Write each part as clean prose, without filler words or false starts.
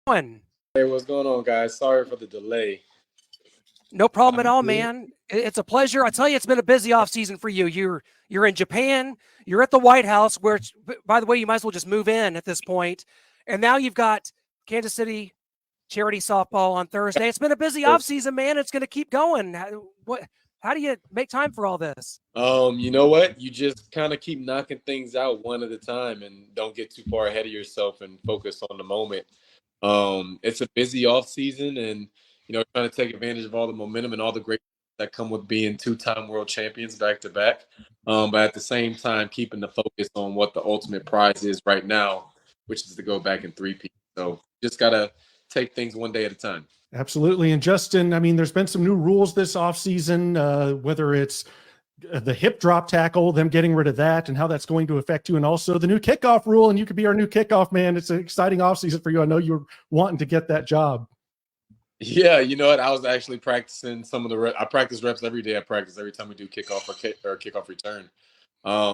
going? Hey, what's going on, guys? Sorry for the delay. No problem at I'm all, good. man. It's a pleasure. I tell you, it's been a busy off season for you. You're in Japan. You're at the White House, where, by the way, you might as well just move in at this point. And now you've got Kansas City charity softball on Thursday. It's been a busy off season, man. It's going to keep going. How do you make time for all this? You know what? You just kind of keep knocking things out one at a time and don't get too far ahead of yourself and focus on the moment. It's a busy off season and trying to take advantage of all the momentum and all the great that come with being two-time world champions back to back. But at the same time, keeping the focus on what the ultimate prize is right now, which is to go back in three-peat. So just gotta take things one day at a time. Absolutely. And Justin, I mean, there's been some new rules this offseason, whether it's the hip drop tackle, them getting rid of that and how that's going to affect you. And also the new kickoff rule, and you could be our new kickoff man. It's an exciting offseason for you. I know you're wanting to get that job. Yeah, you know what? I was actually practicing some of the I practice reps every day. I practice every time we do kickoff or kickoff return. Um,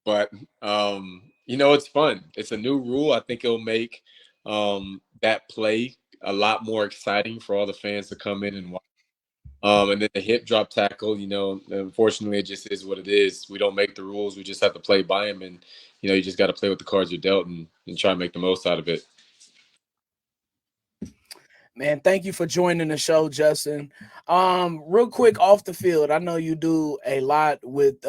but it's fun. It's a new rule. I think it'll make that play a lot more exciting for all the fans to come in and watch. And then the hip drop tackle, unfortunately, it just is what it is. We don't make the rules. We just have to play by them, and you just got to play with the cards you're dealt and try and make the most out of it. Man, thank you for joining the show, Justin. Real quick off the field, I know you do a lot with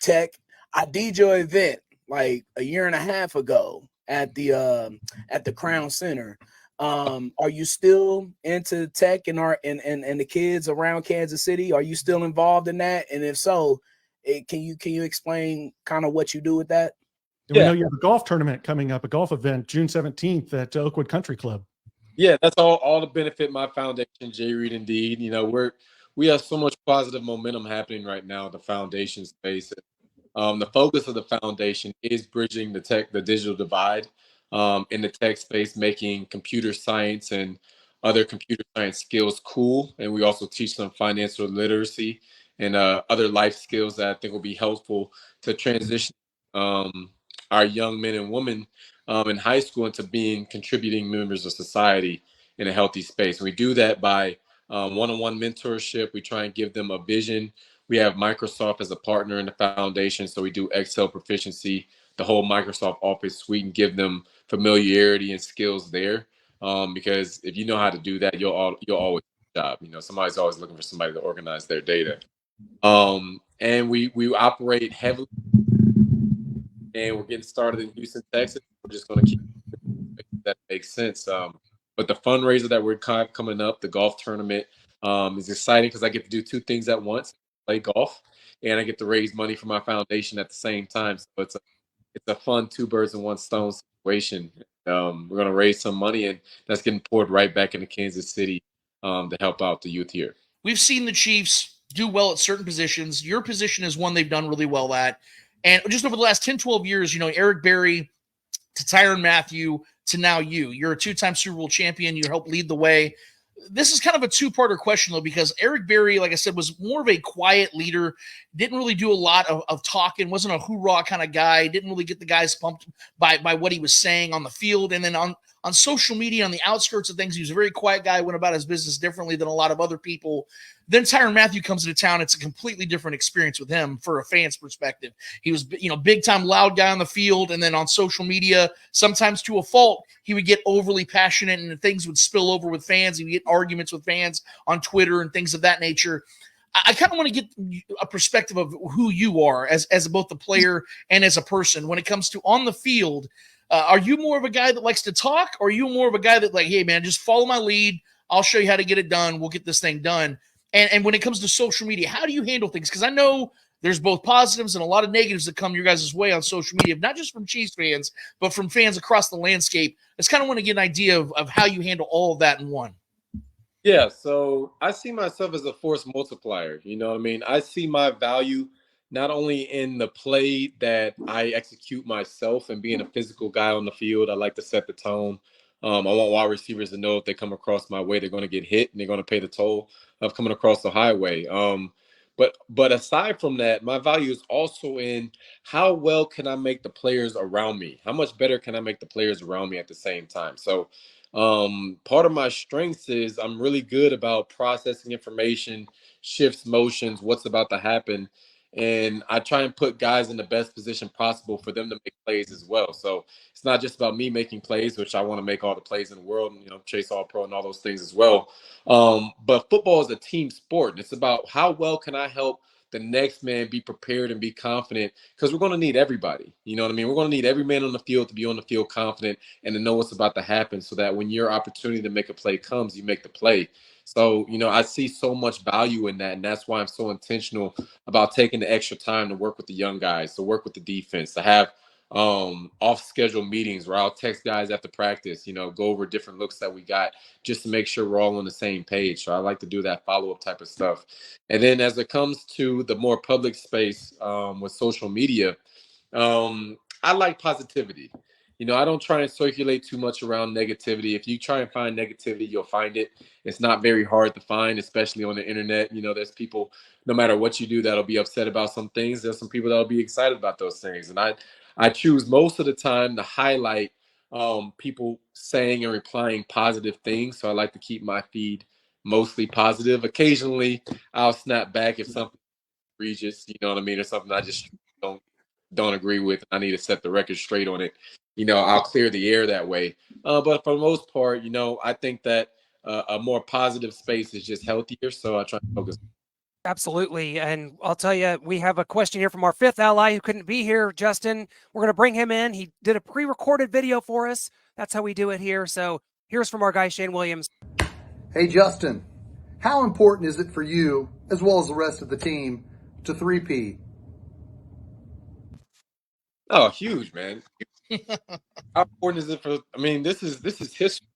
tech. I did your event like a year and a half ago at the Crown Center. Are you still into tech and the kids around Kansas City? Are you still involved in that? And if so, can you explain kind of what you do with that? And we know you have a golf tournament coming up, a golf event, June 17th at Oakwood Country Club. Yeah, that's all to benefit my foundation, Reid. Indeed, we have so much positive momentum happening right now in the foundation space. The focus of the foundation is bridging the digital divide in the tech space, making computer science and other computer science skills cool. And we also teach some financial literacy and other life skills that I think will be helpful to transition our young men and women in high school into being contributing members of society in a healthy space. And we do that by one-on-one mentorship. We try and give them a vision. We have Microsoft as a partner in the foundation, so we do Excel proficiency, the whole Microsoft Office suite, and give them familiarity and skills there. Because if you know how to do that, you'll always get a job. Somebody's always looking for somebody to organize their data. And we operate heavily, and we're getting started in Houston, Texas. We're just going to keep that makes sense. But the fundraiser that we're coming up, the golf tournament, is exciting because I get to do two things at once: play golf, and I get to raise money for my foundation at the same time. So it's a fun two birds in one stone situation. We're going to raise some money, and that's getting poured right back into Kansas City to help out the youth here. We've seen the Chiefs do well at certain positions. Your position is one they've done really well at. And just over the last 10, 12 years, Eric Berry to Tyrann Mathieu to now you. You're a two-time Super Bowl champion. You helped lead the way. This is kind of a two-parter question, though, because Eric Berry, like I said, was more of a quiet leader, didn't really do a lot of talking, wasn't a hoorah kind of guy, didn't really get the guys pumped by what he was saying on the field. And then on social media, on the outskirts of things, he was a very quiet guy, went about his business differently than a lot of other people. Then Tyrann Mathieu comes into town. It's a completely different experience with him for a fan's perspective. He was, big-time loud guy on the field, and then on social media, sometimes to a fault, he would get overly passionate and things would spill over with fans. He would get arguments with fans on Twitter and things of that nature. I kind of want to get a perspective of who you are as both a player and as a person when it comes to on the field. Are you more of a guy that likes to talk, or are you more of a guy that like, hey, man, just follow my lead. I'll show you how to get it done. We'll get this thing done. And when it comes to social media, how do you handle things? Because I know there's both positives and a lot of negatives that come your guys' way on social media, not just from Chiefs fans, but from fans across the landscape. I just kind of want to get an idea of how you handle all of that in one. Yeah, so I see myself as a force multiplier. You know what I mean? I see my value not only in the play that I execute myself and being a physical guy on the field. I like to set the tone. I want wide receivers to know if they come across my way, they're going to get hit and they're going to pay the toll of coming across the highway. But aside from that, my value is also in how well can I make the players around me? How much better can I make the players around me at the same time? So part of my strengths is I'm really good about processing information, shifts, motions, what's about to happen. And I try and put guys in the best position possible for them to make plays as well. So it's not just about me making plays, which I want to make all the plays in the world and, chase all pro and all those things as well. But football is a team sport. And it's about how well can I help the next man be prepared and be confident, because we're going to need everybody. You know what I mean? We're going to need every man on the field to be on the field confident and to know what's about to happen, so that when your opportunity to make a play comes, you make the play. So, I see so much value in that. And that's why I'm so intentional about taking the extra time to work with the young guys, to work with the defense, to have off schedule meetings where I'll text guys after practice, go over different looks that we got, just to make sure we're all on the same page. So I like to do that follow-up type of stuff. And then as it comes to the more public space with social media, I like positivity. I don't try and circulate too much around negativity. If you try and find negativity, you'll find it. It's not very hard to find, especially on the internet. There's people, no matter what you do, that'll be upset about some things. There's some people that'll be excited about those things. And I choose most of the time to highlight people saying and replying positive things. So I like to keep my feed mostly positive. Occasionally, I'll snap back if something egregious, you know what I mean, or something I just don't agree with. I need to set the record straight on it. I'll clear the air that way. But for the most part, I think that a more positive space is just healthier. So I try to focus. Absolutely. And I'll tell you, we have a question here from our fifth ally who couldn't be here, Justin. We're going to bring him in. He did a pre-recorded video for us. That's how we do it here. So here's from our guy, Shane Williams. Hey, Justin, how important is it for you, as well as the rest of the team, to three-peat? Oh, huge, man. How important is it this is history.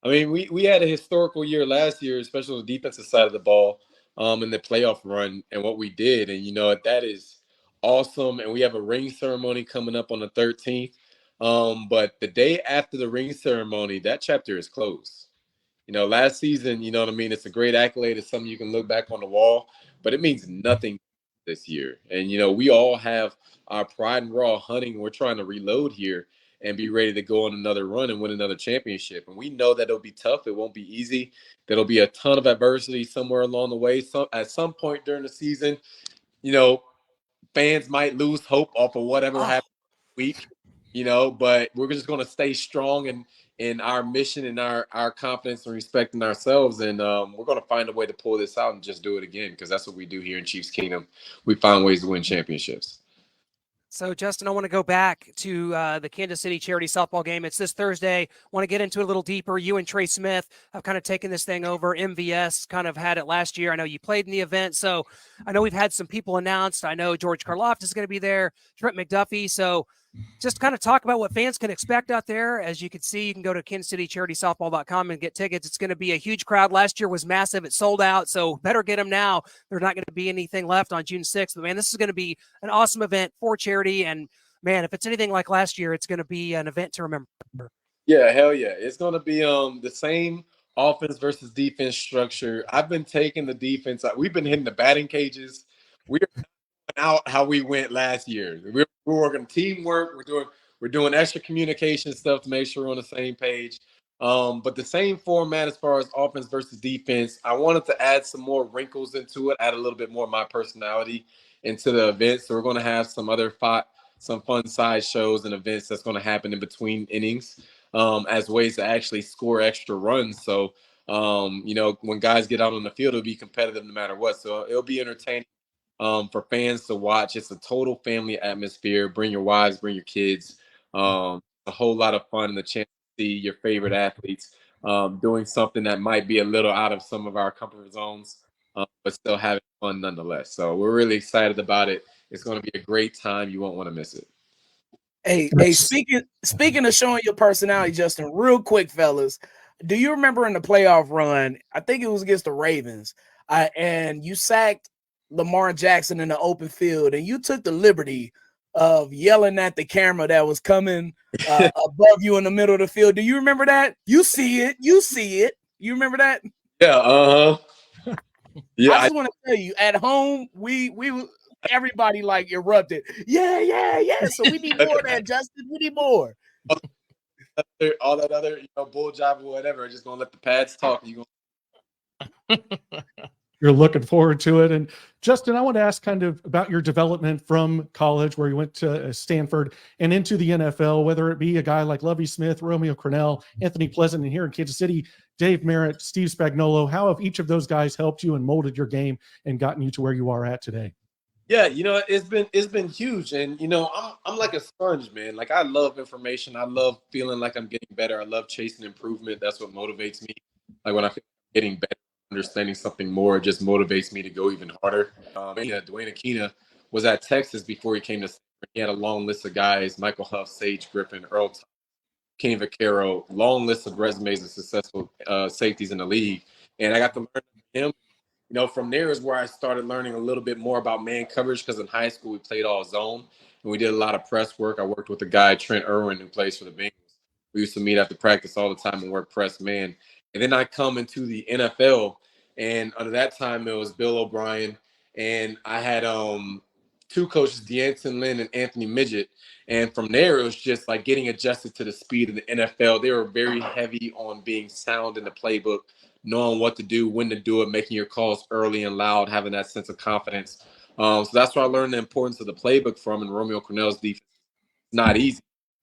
We had a historical year last year, especially on the defensive side of the ball, in the playoff run and what we did. And that is awesome. And we have a ring ceremony coming up on the 13th. But the day after the ring ceremony, that chapter is closed. Last season, it's a great accolade. It's something you can look back on the wall, but it means nothing this year. And, we all have our pride and raw hunting. We're trying to reload here and be ready to go on another run and win another championship. And we know that it'll be tough. It won't be easy. There'll be a ton of adversity somewhere along the way. So at some point during the season, fans might lose hope off of whatever happened week, but we're just going to stay strong in our mission and our confidence and respecting ourselves. And we're going to find a way to pull this out and just do it again, because that's what we do here in Chiefs Kingdom. We find ways to win championships. So, Justin, I want to go back to the Kansas City charity softball game. It's this Thursday. I want to get into it a little deeper. You and Trey Smith have kind of taken this thing over. MVS kind of had it last year. I know you played in the event. So I know we've had some people announced. I know George Karloff is going to be there, Trent McDuffie. So just kind of talk about what fans can expect out there. As you can see, you can go to kansascitycharitysoftball.com and get tickets. It's going to be a huge crowd. Last year was massive. It sold out, so better get them now. There's not going to be anything left on June 6th. But, man, this is going to be an awesome event for charity. And, man, if it's anything like last year, it's going to be an event to remember. Yeah, hell yeah. It's going to be the same offense versus defense structure. I've been taking the defense. We've been hitting the batting cages. We're out how we went last year. We're working teamwork. We're doing extra communication stuff to make sure we're on the same page. But the same format as far as offense versus defense. I wanted to add some more wrinkles into it, add a little bit more of my personality into the event. So we're going to have some fun side shows and events that's going to happen in between innings, as ways to actually score extra runs. So when guys get out on the field, it'll be competitive no matter what. So it'll be entertaining for fans to watch. It's a total family atmosphere. Bring your wives, bring your kids. A whole lot of fun and the chance to see your favorite athletes doing something that might be a little out of some of our comfort zones, but still having fun nonetheless. So we're really excited about it. It's going to be a great time. You won't want to miss it. Hey, speaking of showing your personality, Justin, real quick, fellas, do you remember in the playoff run, I think it was against the Ravens, and you sacked Lamar Jackson in the open field, and you took the liberty of yelling at the camera that was coming above you in the middle of the field? Do you remember that? You see it. You remember that? Yeah. Yeah, I just want to tell you, at home, everybody like erupted. Yeah. So we need more of that, Justin. We need more. all that other, bull jive or whatever. Just gonna let the pads talk. You You're looking forward to it. And Justin, I want to ask kind of about your development from college, where you went to Stanford and into the NFL, whether it be a guy like Lovie Smith, Romeo Crennel, Anthony Pleasant, and here in Kansas City, Dave Merritt, Steve Spagnuolo. How have each of those guys helped you and molded your game and gotten you to where you are at today? Yeah, it's been huge, and I'm like a sponge, man. Like I love information. I love feeling like I'm getting better. I love chasing improvement. That's what motivates me. Like when I feel like I'm getting better, understanding something more, it just motivates me to go even harder. Dwayne Aquina was at Texas before he came to. He had a long list of guys: Michael Huff, Sage Griffin, Earl, Kenny Vaccaro, long list of resumes of successful safeties in the league, and I got to learn from him. From there is where I started learning a little bit more about man coverage, because in high school we played all zone and we did a lot of press work. I worked with a guy, Trent Irwin, who plays for the Bengals. We used to meet after practice all the time and work press man. And then I come into the NFL, and under that time it was Bill O'Brien, and I had two coaches, D'Anton Lynn and Anthony Midget. And from there, it was just like getting adjusted to the speed of the NFL. They were very heavy on being sound in the playbook, knowing what to do, when to do it, making your calls early and loud, having that sense of confidence. So that's where I learned the importance of the playbook from. And Romeo Crennel's defense is not easy.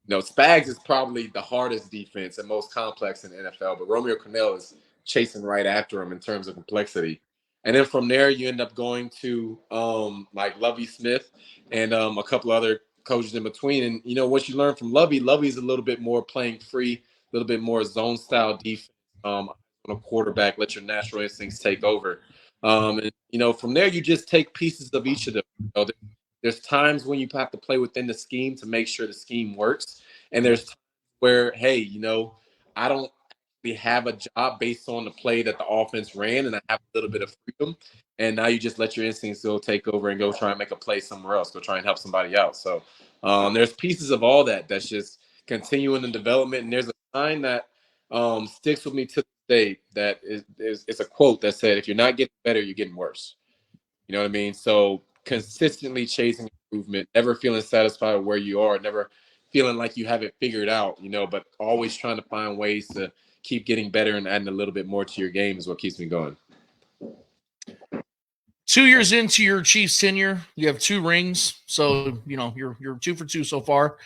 Spags is probably the hardest defense and most complex in the NFL, but Romeo Crennel is chasing right after him in terms of complexity. And then from there, you end up going to like Lovie Smith and a couple other coaches in between. And what you learn from Lovie's a little bit more playing free, a little bit more zone style defense. On a quarterback, let your natural instincts take over. And from there, you just take pieces of each of them. There's times when you have to play within the scheme to make sure the scheme works. And there's times where, hey, I don't actually have a job based on the play that the offense ran, and I have a little bit of freedom. And now you just let your instincts go take over and go try and make a play somewhere else, go try and help somebody out. So there's pieces of all that's just continuing the development. And there's a sign that sticks with me to this day that is it's a quote that said, if you're not getting better, you're getting worse. You know what I mean? So consistently chasing improvement, never feeling satisfied with where you are, never feeling like you have it figured out, but always trying to find ways to keep getting better and adding a little bit more to your game is what keeps me going. 2 years into your Chiefs tenure, you have 2 rings. So, you're 2 for 2 so far.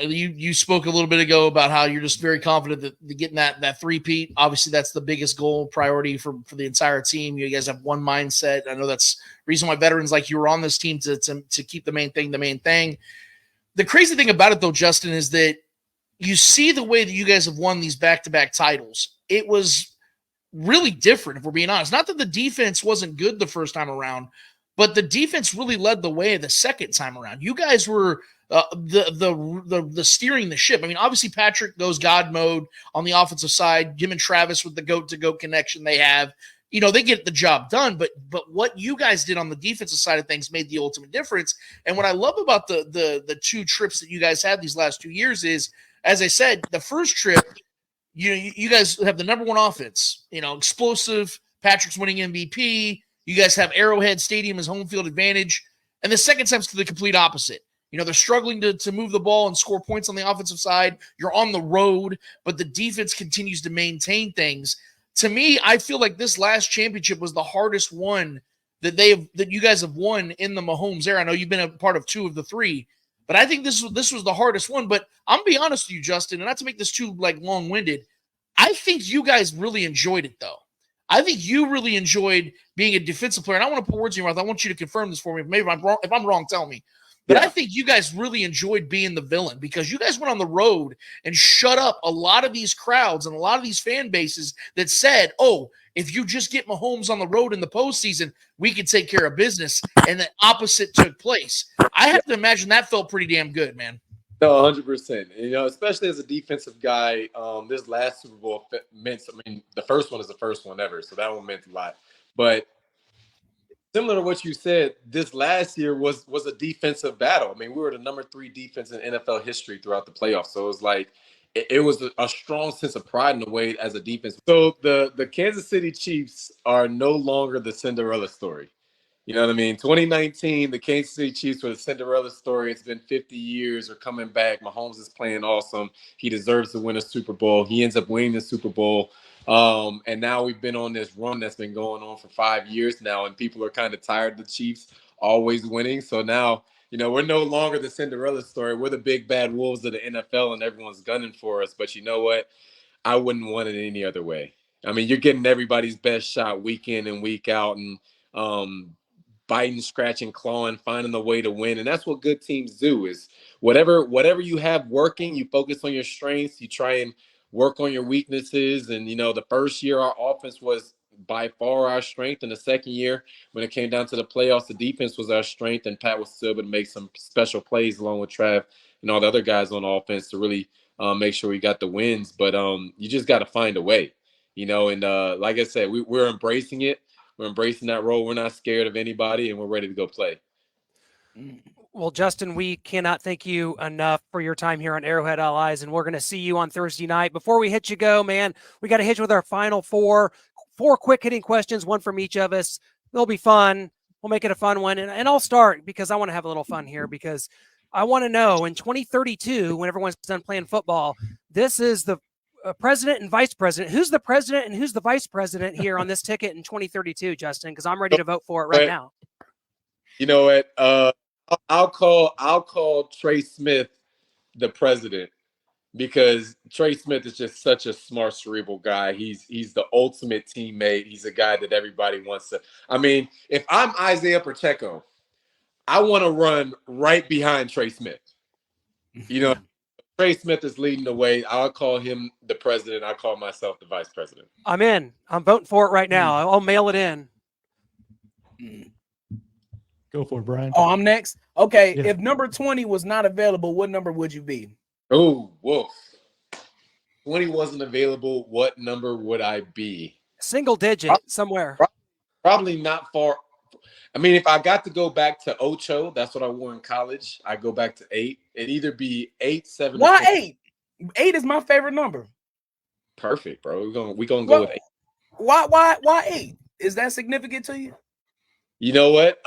You spoke a little bit ago about how you're just very confident that getting that three-peat. Obviously, that's the biggest goal priority for the entire team. You guys have one mindset. I know that's the reason why veterans like you were on this team to keep the main thing the main thing. The crazy thing about it, though, Justin, is that you see the way that you guys have won these back-to-back titles. It was really different, if we're being honest. Not that the defense wasn't good the first time around, but the defense really led the way the second time around. You guys were the steering the ship. I mean, obviously Patrick goes God mode on the offensive side. Him and Travis with the goat-to-goat connection they have, they get the job done. But what you guys did on the defensive side of things made the ultimate difference. And what I love about the 2 trips that you guys had these last 2 years is, as I said, the first trip, you guys have the number 1 offense, explosive. Patrick's winning MVP. You guys have Arrowhead Stadium as home field advantage. And the second time's to the complete opposite. They're struggling to move the ball and score points on the offensive side. You're on the road, but the defense continues to maintain things. To me, I feel like this last championship was the hardest one that you guys have won in the Mahomes era. I know you've been a part of 2 of the 3, but I think this was the hardest one. But I'm gonna be honest with you, Justin, and not to make this too long-winded, I think you guys really enjoyed it, though. I think you really enjoyed being a defensive player. And I want to put words in your mouth. I want you to confirm this for me. Maybe if I'm wrong, tell me. But yeah. I think you guys really enjoyed being the villain, because you guys went on the road and shut up a lot of these crowds and a lot of these fan bases that said, oh, if you just get Mahomes on the road in the postseason, we can take care of business. And the opposite took place. I have to imagine that felt pretty damn good, man. No, 100%. Especially as a defensive guy, this last Super Bowl meant, the first one is the first one ever, so that one meant a lot. But similar to what you said, this last year was a defensive battle. We were the number 3 defense in NFL history throughout the playoffs. So it was like it was a strong sense of pride in a way as a defense. So the Kansas City Chiefs are no longer the Cinderella story. You know what I mean? 2019, the Kansas City Chiefs were the Cinderella story. It's been 50 years. They're coming back. Mahomes is playing awesome. He deserves to win a Super Bowl. He ends up winning the Super Bowl. And now we've been on this run that's been going on for 5 years now, and people are kind of tired of the Chiefs always winning. So now, we're no longer the Cinderella story. We're the big bad wolves of the NFL, and everyone's gunning for us. But you know what? I wouldn't want it any other way. I mean, you're getting everybody's best shot week in and week out, and biting, scratching, clawing, finding the way to win. And that's what good teams do is whatever you have working, you focus on your strengths, you try and work on your weaknesses. And, the first year our offense was by far our strength. And the second year, when it came down to the playoffs, the defense was our strength. And Pat was still able to make some special plays along with Trav and all the other guys on offense to really make sure we got the wins. But you just got to find a way, and like I said, we're embracing it. We're embracing that role. We're not scared of anybody, and we're ready to go play. Well, Justin, we cannot thank you enough for your time here on Arrowhead Allies, and we're going to see you on Thursday night. Before we hit you go, man, we got to hit you with our final four quick-hitting questions, one from each of us. They'll be fun. We'll make it a fun one, and I'll start because I want to have a little fun here because I want to know in 2032, when everyone's done playing football, this is the president and vice president. Who's the president and who's the vice president here on this ticket in 2032, Justin? Because I'm ready to vote for it right now. You know what? I'll call Trey Smith the president because Trey Smith is just such a smart, cerebral guy. He's the ultimate teammate. He's a guy that everybody wants to. I mean, if I'm Isaiah Pacheco, I want to run right behind Trey Smith. Trey Smith is leading the way. I'll call him the president. I'll call myself the vice president. I'm in. I'm voting for it right now. I'll mail it in. Go for it, Brian. Oh, I'm next? Okay. Yeah. If number 20 was not available, what number would you be? Oh, whoa. 20 wasn't available. What number would I be? Single digit somewhere. Probably not far. I mean, if I got to go back to Ocho, that's what I wore in college. I go back to 8. It'd either be 8, 7. Why 8? 8 is my favorite number. Perfect, bro. We're gonna go with 8. Why 8? Is that significant to you? You know what?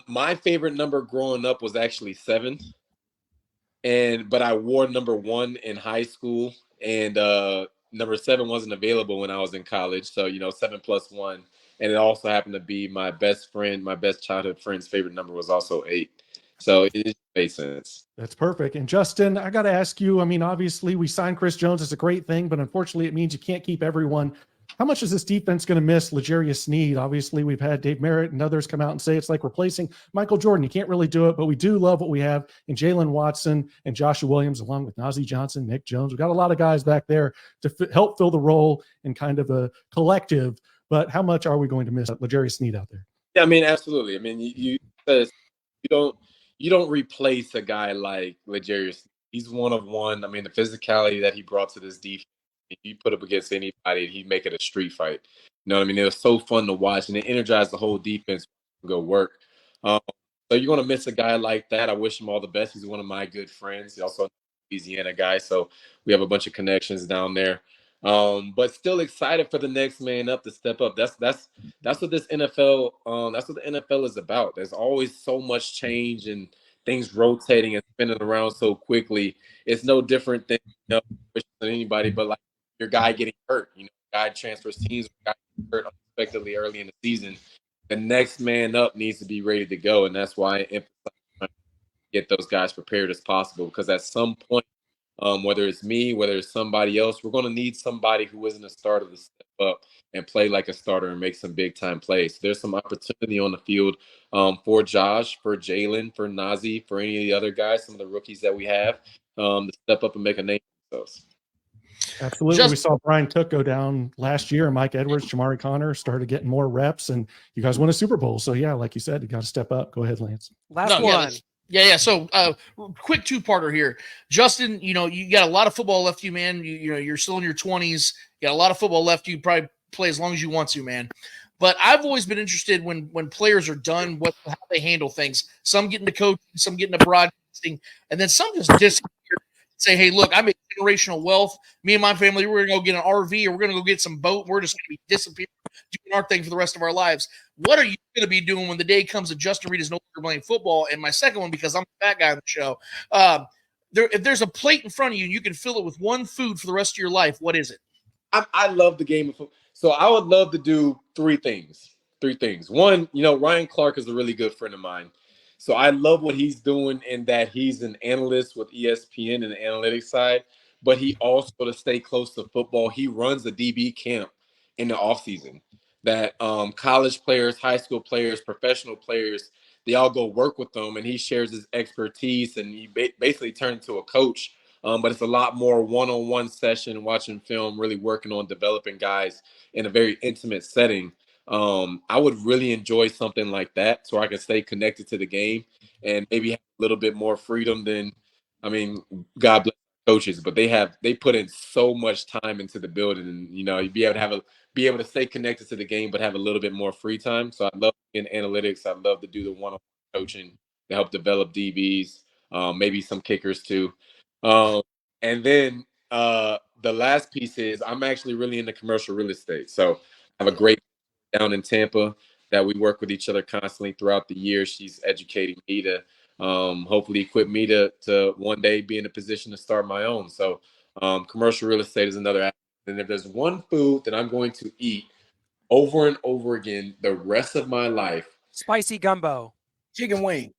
My favorite number growing up was actually 7. But I wore number 1 in high school, and number 7 wasn't available when I was in college. So 7 plus 1. And it also happened to be my best childhood friend's favorite number was also 8. So it made sense. That's perfect. And Justin, I got to ask you, I mean, obviously we signed Chris Jones. It's a great thing, but unfortunately it means you can't keep everyone. How much is this defense going to miss L'Jarius Sneed? Obviously we've had Dave Merritt and others come out and say it's like replacing Michael Jordan. You can't really do it, but we do love what we have in Jalen Watson and Joshua Williams, along with Najee Johnson, Nick Jones. We've got a lot of guys back there to help fill the role in kind of a collective. But how much are we going to miss L'Jarius Sneed out there? Yeah, I mean, absolutely. I mean, you don't replace a guy like L'Jarius. He's one of one. I mean, the physicality that he brought to this defense, if you put up against anybody, he'd make it a street fight. You know what I mean? It was so fun to watch, and it energized the whole defense to go work. So you're going to miss a guy like that. I wish him all the best. He's one of my good friends. He's also a Louisiana guy, so we have a bunch of connections down there. But still excited for the next man up to step up. That's what this NFL that's what the NFL is about. There's always so much change and things rotating and spinning around so quickly. It's no different than than anybody, but like your guy getting hurt, guy transfers teams, guy hurt unexpectedly early in the season. The next man up needs to be ready to go, and that's why I emphasize trying to get those guys prepared as possible, because at some point, whether it's me, whether it's somebody else, we're going to need somebody who isn't a starter to step up and play like a starter and make some big time plays. So there's some opportunity on the field for Josh, for Jalen, for Najee, for any of the other guys, some of the rookies that we have to step up and make a name for themselves. Absolutely. We saw Brian Cook go down last year, and Mike Edwards, Jamari Connor started getting more reps, and you guys won a Super Bowl. So yeah, like you said, you got to step up. Go ahead, Lance. Last one. Yeah. So, quick 2-parter here, Justin. You got a lot of football left you, man. You're still in your 20s. You got a lot of football left you. Probably play as long as you want to, man. But I've always been interested when players are done, how they handle things. Some get into coaching, some get into broadcasting, and then some just disappear. say, hey, look, I made generational wealth. Me and my family, we're going to go get an RV or we're going to go get some boat. We're just going to be disappearing, doing our thing for the rest of our lives. What are you going to be doing when the day comes that Justin Reid is no longer playing football? And my second one, because I'm the fat guy on the show, if there's a plate in front of you and you can fill it with one food for the rest of your life, what is it? I love the game of football. So I would love to do three things. One, Ryan Clark is a really good friend of mine. So I love what he's doing in that he's an analyst with ESPN and the analytics side, but he also, to stay close to football, he runs a DB camp in the offseason that college players, high school players, professional players, they all go work with them, and he shares his expertise, and he basically turns into a coach. But it's a lot more one-on-one session, watching film, really working on developing guys in a very intimate setting. I would really enjoy something like that so I can stay connected to the game and maybe have a little bit more freedom than, God bless coaches, but they put in so much time into the building, and you'd be able to stay connected to the game but have a little bit more free time. So I love in analytics. I love to do the one-on-one coaching to help develop DBs, maybe some kickers too. And then the last piece is I'm actually really into commercial real estate. So I have a great down in Tampa that we work with each other constantly throughout the year. She's educating me to hopefully equip me to one day be in a position to start my own. So commercial real estate is another aspect. And if there's one food that I'm going to eat over and over again the rest of my life, Spicy gumbo. Chicken wing.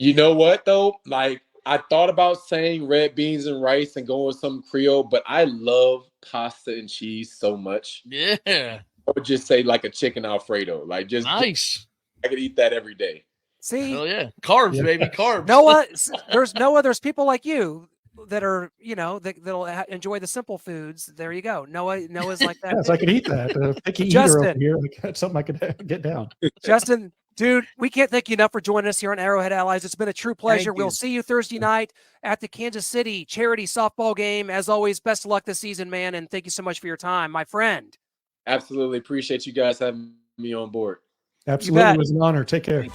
you know what though? Like, I thought about saying red beans and rice and going with some Creole, but I love pasta and cheese so much. Yeah. I would just say like a chicken Alfredo. Like, just Nice. I could eat that every day. See, Hell yeah. Carbs, Yeah. baby. Carbs. Noah, there's people like you that are, that'll enjoy the simple foods. There you go. Noah's like that. Yes, I could eat that. Picky eater Justin. over here. That's something I could get down. Justin, dude, we can't thank you enough for joining us here on Arrowhead Allies. It's been a true pleasure. Thank you. We'll see you Thursday night at the Kansas City charity softball game. As always, best of luck this season, man, and thank you so much for your time, my friend. Absolutely appreciate you guys having me on board. Absolutely. bet. It was an honor. Take care.